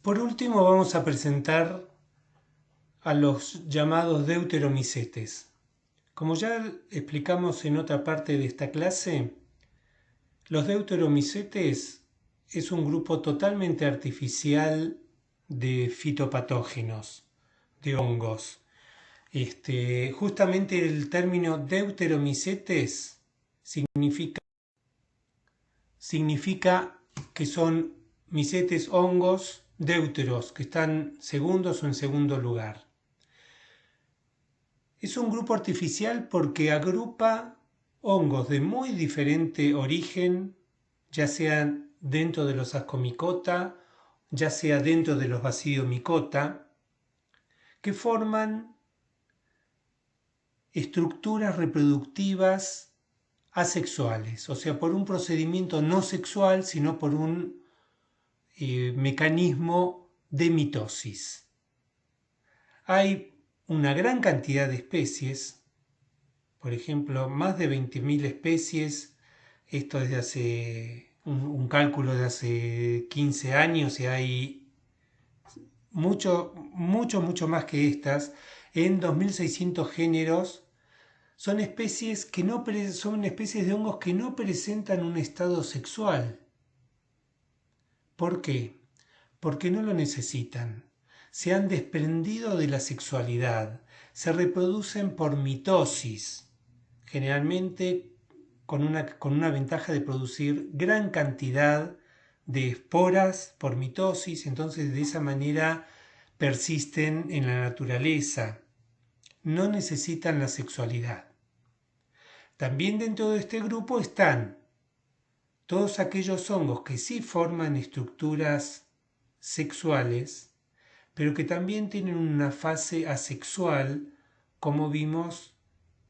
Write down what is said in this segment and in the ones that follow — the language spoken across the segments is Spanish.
Por último, vamos a presentar a los llamados deuteromicetes. Como ya explicamos en otra parte de esta clase, los deuteromicetes es un grupo totalmente artificial de fitopatógenos, de hongos. Justamente el término deuteromicetes significa que son micetes hongos deuteros, que están segundos o en segundo lugar. Es un grupo artificial porque agrupa hongos de muy diferente origen, ya sean dentro de los Ascomycota, ya sea dentro de los Basidiomycota, que forman estructuras reproductivas asexuales, o sea, por un procedimiento no sexual, sino por un mecanismo de mitosis. Hay una gran cantidad de especies, por ejemplo, más de 20.000 especies, esto desde hace un cálculo de hace 15 años, y hay mucho más que estas, en 2.600 géneros. Son especies son especies de hongos que no presentan un estado sexual. ¿Por qué? Porque no lo necesitan. Se han desprendido de la sexualidad. Se reproducen por mitosis, generalmente con una ventaja de producir gran cantidad de esporas por mitosis, entonces de esa manera persisten en la naturaleza. No necesitan la sexualidad. También dentro de este grupo están todos aquellos hongos que sí forman estructuras sexuales, pero que también tienen una fase asexual, como vimos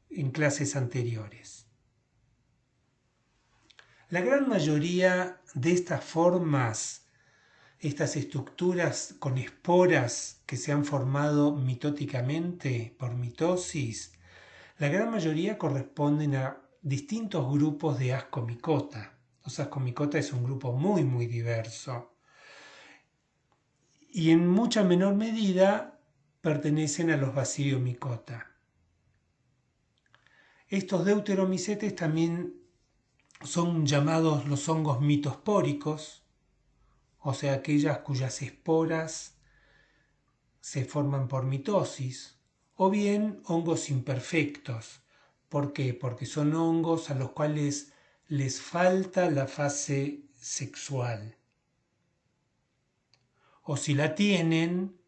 en clases anteriores. La gran mayoría de estas formas, estas estructuras con esporas que se han formado mitóticamente por mitosis, la gran mayoría corresponden a distintos grupos de Ascomycota. Los Ascomycota es un grupo muy diverso y en mucha menor medida pertenecen a los Basidiomycota. Estos deuteromicetes también son llamados los hongos mitospóricos, o sea, aquellas cuyas esporas se forman por mitosis, o bien hongos imperfectos. ¿Por qué? Porque son hongos a los cuales les falta la fase sexual. O si la tienen,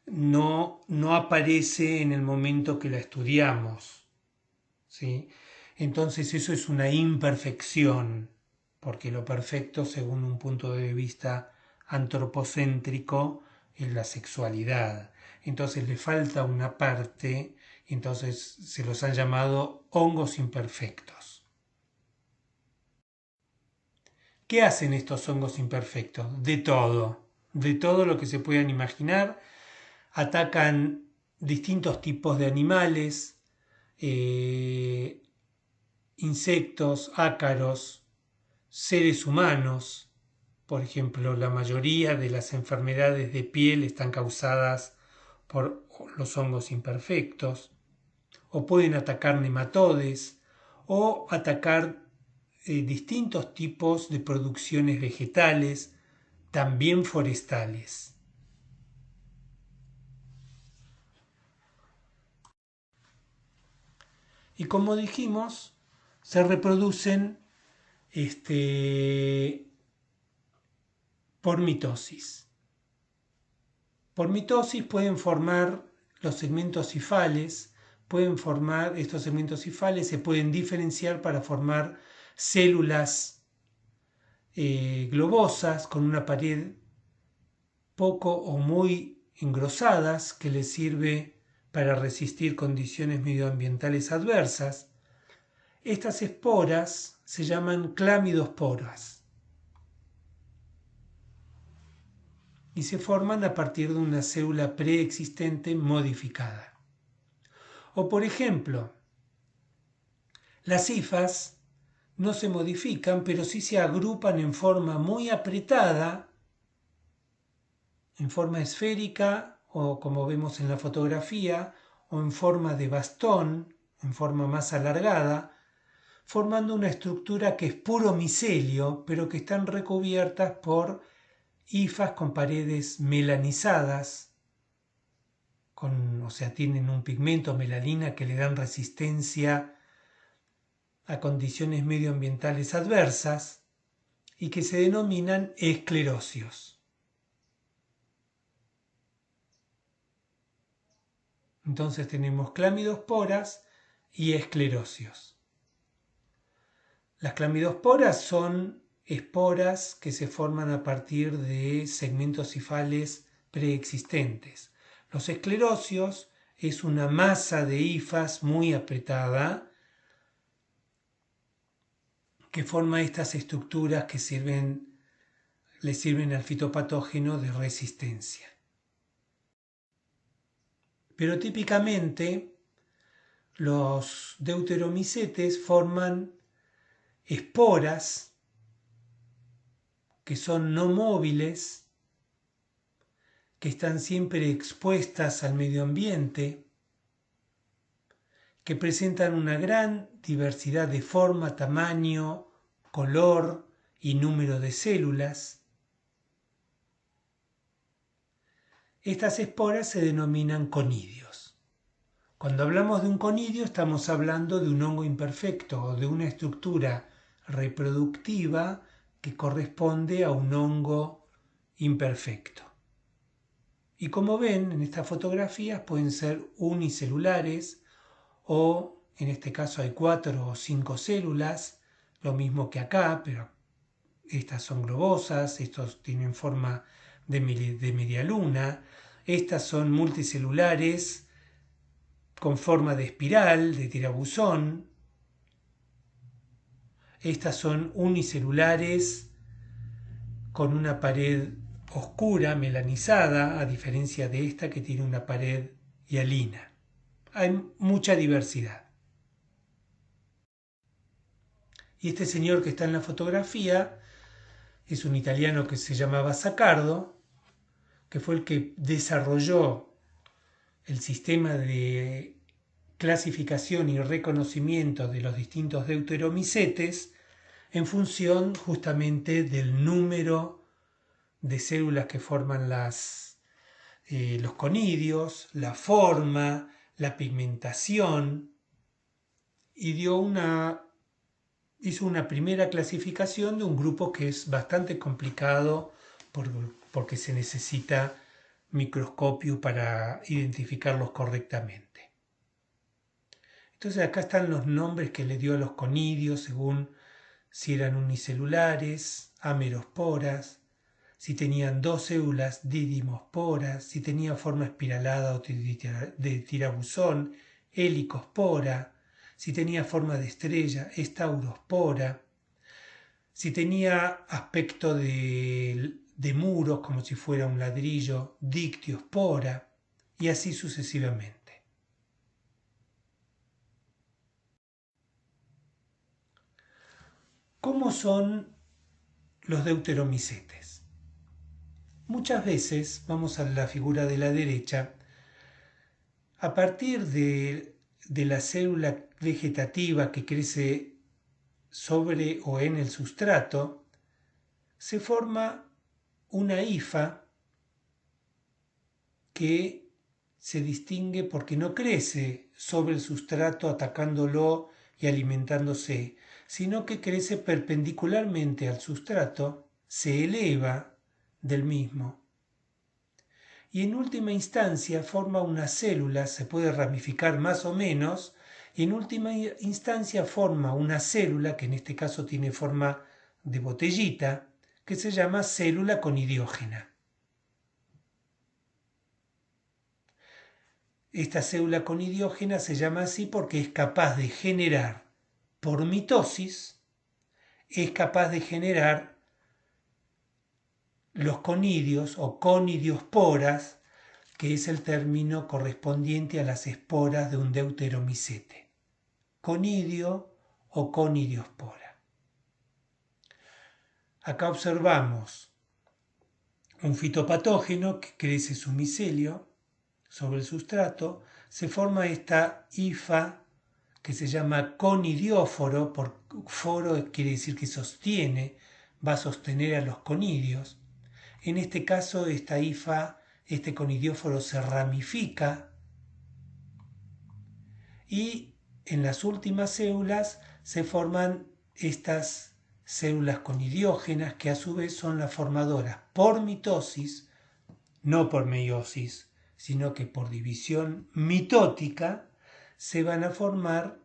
no aparece en el momento que la estudiamos, ¿sí? Entonces eso es una imperfección, porque lo perfecto, según un punto de vista antropocéntrico, es la sexualidad. Entonces le falta una parte, entonces se los han llamado hongos imperfectos. ¿Qué hacen estos hongos imperfectos? De todo lo que se puedan imaginar. Atacan distintos tipos de animales, insectos, ácaros, seres humanos. Por ejemplo, la mayoría de las enfermedades de piel están causadas por los hongos imperfectos, o pueden atacar nematodes, o atacar distintos tipos de producciones vegetales, también forestales. Y como dijimos, se reproducen por mitosis. Por mitosis pueden formar los segmentos cifales, estos segmentos cifales se pueden diferenciar para formar células globosas con una pared poco o muy engrosadas que les sirve para resistir condiciones medioambientales adversas. Estas esporas se llaman clamidosporas y se forman a partir de una célula preexistente modificada. O por ejemplo, las hifas no se modifican, pero sí se agrupan en forma muy apretada en forma esférica o como vemos en la fotografía, o en forma de bastón, en forma más alargada, formando una estructura que es puro micelio, pero que están recubiertas por hifas con paredes melanizadas, o sea, tienen un pigmento melanina que le dan resistencia a condiciones medioambientales adversas y que se denominan esclerosios. Entonces tenemos clamidosporas y esclerosios. Las clamidosporas son esporas que se forman a partir de segmentos hifales preexistentes. Los esclerosios es una masa de hifas muy apretada que forma estas estructuras que le sirven al fitopatógeno de resistencia. Pero típicamente los deuteromicetes forman esporas que son no móviles, que están siempre expuestas al medio ambiente, que presentan una gran diversidad de forma, tamaño, color y número de células. Estas esporas se denominan conidios. Cuando hablamos de un conidio estamos hablando de un hongo imperfecto o de una estructura reproductiva que corresponde a un hongo imperfecto. Y como ven en estas fotografías pueden ser unicelulares o en este caso hay 4 o 5 células, lo mismo que acá, pero estas son globosas, estos tienen forma de media luna, estas son multicelulares con forma de espiral, de tirabuzón, estas son unicelulares con una pared oscura, melanizada, a diferencia de esta que tiene una pared hialina. Hay mucha diversidad. Y este señor que está en la fotografía es un italiano que se llamaba Saccardo, que fue el que desarrolló el sistema de clasificación y reconocimiento de los distintos deuteromicetes en función justamente del número de células que forman los conidios, la forma, la pigmentación, y hizo una primera clasificación de un grupo que es bastante complicado porque se necesita microscopio para identificarlos correctamente. Entonces acá están los nombres que le dio a los conidios según si eran unicelulares, amerosporas, si tenían 2 células, didimosporas, si tenía forma espiralada o de tirabuzón, helicospora, si tenía forma de estrella, estaurospora, si tenía aspecto de muros como si fuera un ladrillo, dictiospora, y así sucesivamente. ¿Cómo son los deuteromicetes? Muchas veces, vamos a la figura de la derecha, a partir de la célula vegetativa que crece sobre o en el sustrato, se forma una hifa que se distingue porque no crece sobre el sustrato atacándolo y alimentándose, sino que crece perpendicularmente al sustrato, se eleva del mismo y en última instancia forma una célula, se puede ramificar más o menos, y en última instancia forma una célula, que en este caso tiene forma de botellita, que se llama célula conidiógena. Esta célula conidiógena se llama así porque es capaz de generar, por mitosis, es capaz de generar los conidios o conidiosporas, que es el término correspondiente a las esporas de un deuteromicete, conidio o conidiospora. Acá observamos un fitopatógeno que crece su micelio sobre el sustrato, se forma esta hifa que se llama conidióforo, por foro quiere decir que sostiene, va a sostener a los conidios. En este caso, esta hifa, este conidióforo se ramifica y en las últimas células se forman estas células conidiógenas que a su vez son las formadoras por mitosis, no por meiosis, sino que por división mitótica se van a formar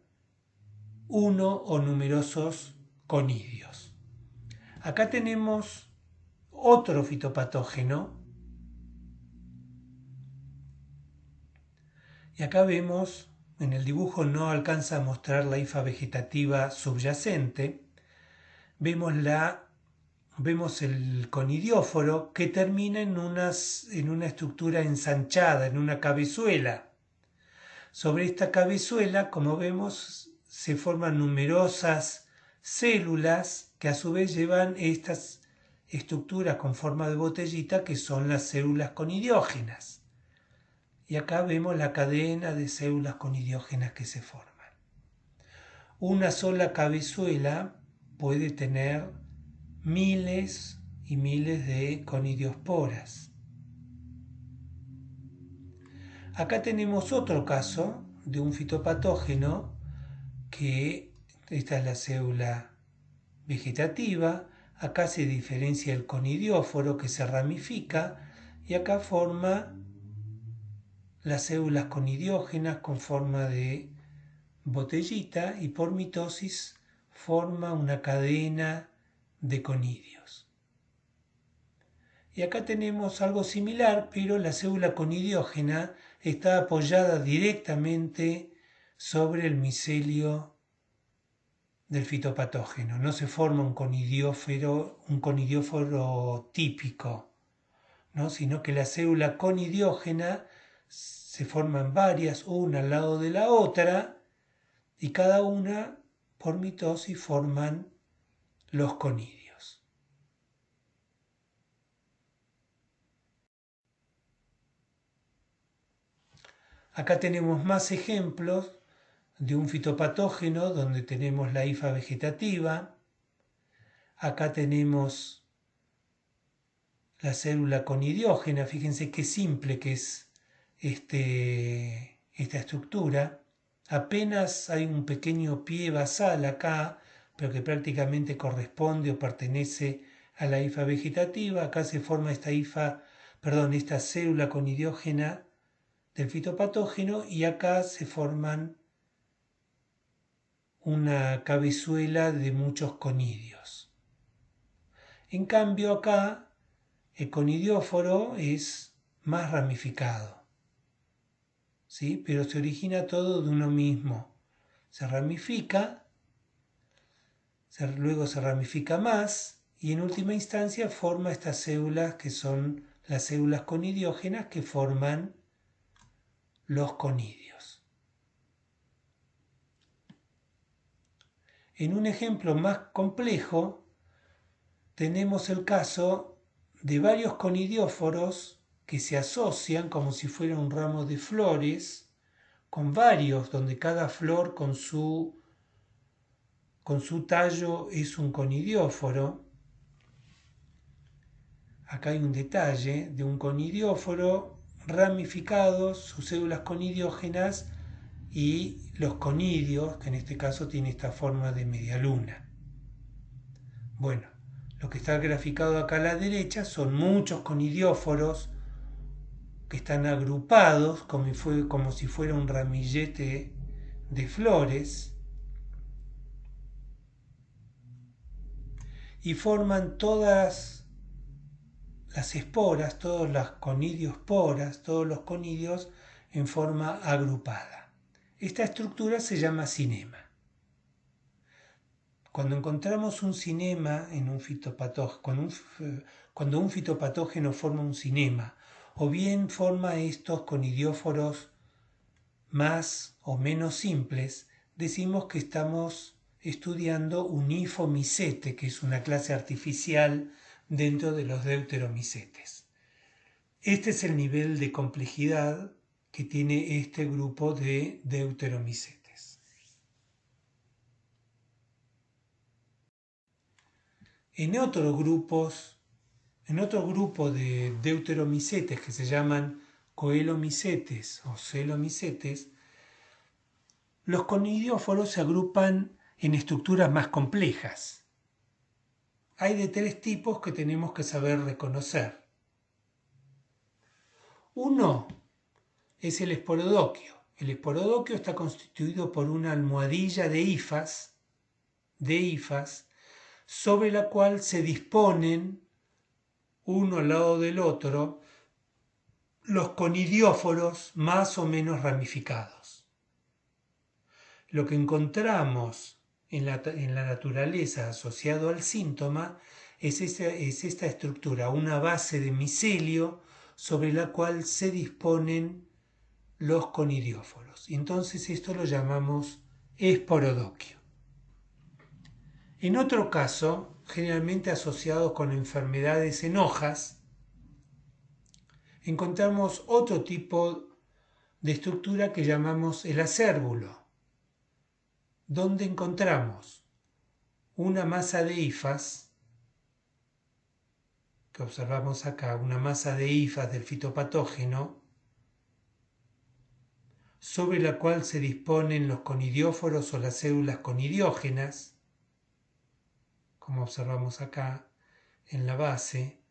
uno o numerosos conidios. Acá tenemos otro fitopatógeno y acá vemos, en el dibujo no alcanza a mostrar la hifa vegetativa subyacente, vemos el conidióforo que termina en una estructura ensanchada, en una cabezuela. Sobre esta cabezuela, como vemos, se forman numerosas células que a su vez llevan estas estructuras con forma de botellita que son las células conidiógenas. Y acá vemos la cadena de células conidiógenas que se forman. Una sola cabezuela puede tener miles y miles de conidiosporas. Acá tenemos otro caso de un fitopatógeno que esta es la célula vegetativa, acá se diferencia el conidióforo que se ramifica y acá forma las células conidiógenas con forma de botellita y por mitosis forma una cadena de conidios. Y acá tenemos algo similar, pero la célula conidiógena está apoyada directamente sobre el micelio del fitopatógeno. No se forma un conidióforo típico, ¿no? Sino que la célula conidiógena se forman varias, una al lado de la otra, y cada una por mitosis forman los conidios. Acá tenemos más ejemplos de un fitopatógeno donde tenemos la hifa vegetativa. Acá tenemos la célula conidiógena, fíjense qué simple que es esta estructura. Apenas hay un pequeño pie basal acá, pero que prácticamente corresponde o pertenece a la hifa vegetativa. Acá se forma esta célula conidiógena del fitopatógeno y acá se forman una cabezuela de muchos conidios. En cambio acá el conidióforo es más ramificado, ¿sí? Pero se origina todo de uno mismo. Se ramifica, luego se ramifica más y en última instancia forma estas células que son las células conidiógenas que forman los conidios. En un ejemplo más complejo tenemos el caso de varios conidióforos que se asocian como si fuera un ramo de flores, con varios, donde cada flor con su tallo es un conidióforo. Acá hay un detalle de un conidióforo ramificados, sus células conidiógenas y los conidios, que en este caso tiene esta forma de media luna. Bueno, lo que está graficado acá a la derecha son muchos conidióforos que están agrupados como si fuera un ramillete de flores y forman todas las esporas, todas las conidiosporas, todos los conidios en forma agrupada. Esta estructura se llama cinema. Cuando encontramos un cinema en un fitopatógeno, cuando un fitopatógeno forma un cinema, o bien forma estos conidióforos más o menos simples, decimos que estamos estudiando un hifomicete, que es una clase artificial dentro de los deuteromicetes. Este es el nivel de complejidad que tiene este grupo de deuteromicetes. En otro grupo de deuteromicetes que se llaman coelomicetes o celomicetes, los conidióforos se agrupan en estructuras más complejas. Hay de 3 tipos que tenemos que saber reconocer. Uno es el esporodoquio. El esporodoquio está constituido por una almohadilla de hifas, sobre la cual se disponen, uno al lado del otro, los conidióforos más o menos ramificados. Lo que encontramos en la naturaleza asociado al síntoma es esta estructura, una base de micelio sobre la cual se disponen los conidióforos. Entonces esto lo llamamos esporodoquio. En otro caso, generalmente asociado con enfermedades en hojas, encontramos otro tipo de estructura que llamamos el acérbulo, donde encontramos una masa de hifas, que observamos acá, una masa de hifas del fitopatógeno, sobre la cual se disponen los conidióforos o las células conidiógenas, como observamos acá en la base,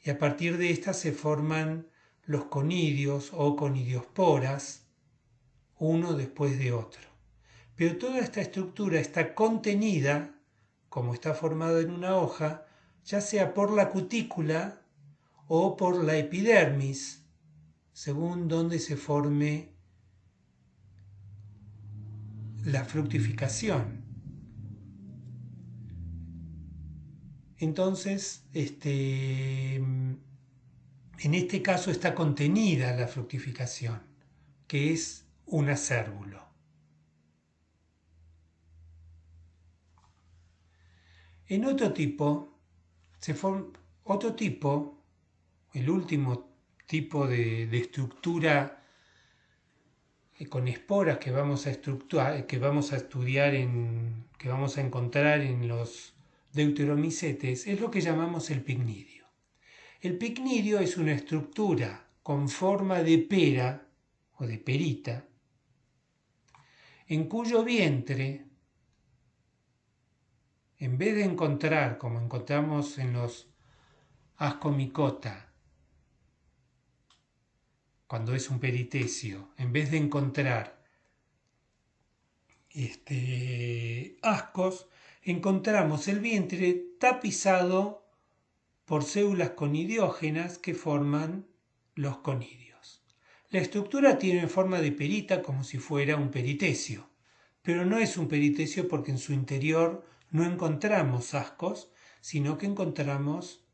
y a partir de estas se forman los conidios o conidiosporas, uno después de otro. Pero toda esta estructura está contenida, como está formada en una hoja, ya sea por la cutícula o por la epidermis, según donde se forme la fructificación. Entonces, en este caso está contenida la fructificación, que es un acérbulo. En otro tipo, el último tipo de estructura con esporas que vamos a estudiar, que vamos a encontrar en los deuteromicetes, es lo que llamamos el picnidio. El picnidio es una estructura con forma de pera o de perita, en cuyo vientre, en vez de encontrar, como encontramos en los ascomicota, cuando es un peritecio, en vez de encontrar ascos, encontramos el vientre tapizado por células conidiógenas que forman los conidios. La estructura tiene forma de perita como si fuera un peritecio, pero no es un peritecio porque en su interior no encontramos ascos, sino que encontramos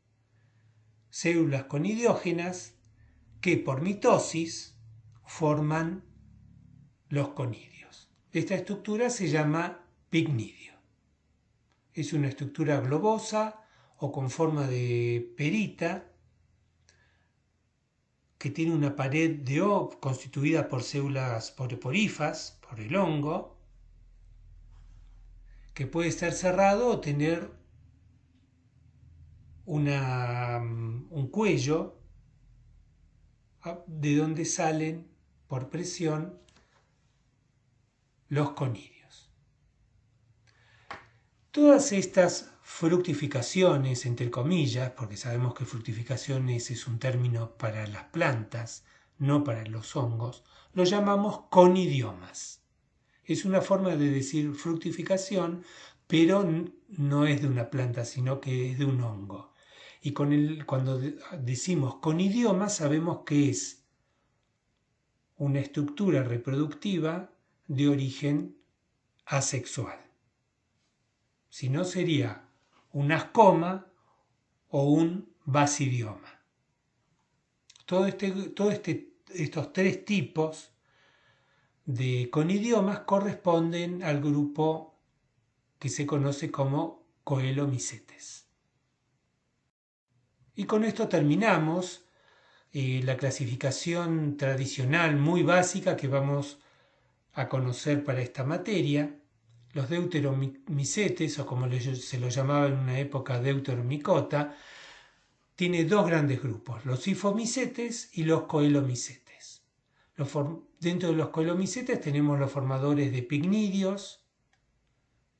células conidiógenas que por mitosis forman los conidios. Esta estructura se llama picnidio. Es una estructura globosa o con forma de perita que tiene una pared de constituida por células por hifas, por el hongo, que puede estar cerrado o tener un cuello de donde salen por presión los conidios. Todas estas fructificaciones, entre comillas, porque sabemos que fructificaciones es un término para las plantas, no para los hongos, lo llamamos conidiomas. Es una forma de decir fructificación, pero no es de una planta, sino que es de un hongo. Y cuando decimos conidioma sabemos que es una estructura reproductiva de origen asexual. Si no, sería un ascoma o un basidioma. Estos 3 tipos de conidiomas corresponden al grupo que se conoce como coelomicetes. Y con esto terminamos la clasificación tradicional muy básica que vamos a conocer para esta materia. Los deuteromicetes, o como se lo llamaba en una época deuteromicota, tiene dos grandes grupos, los hifomicetes y los coelomicetes. Dentro de los coelomicetes tenemos los formadores de picnidios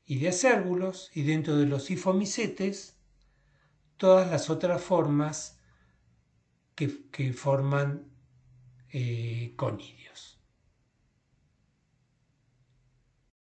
y de acérbulos, y dentro de los hifomicetes todas las otras formas que forman conidios.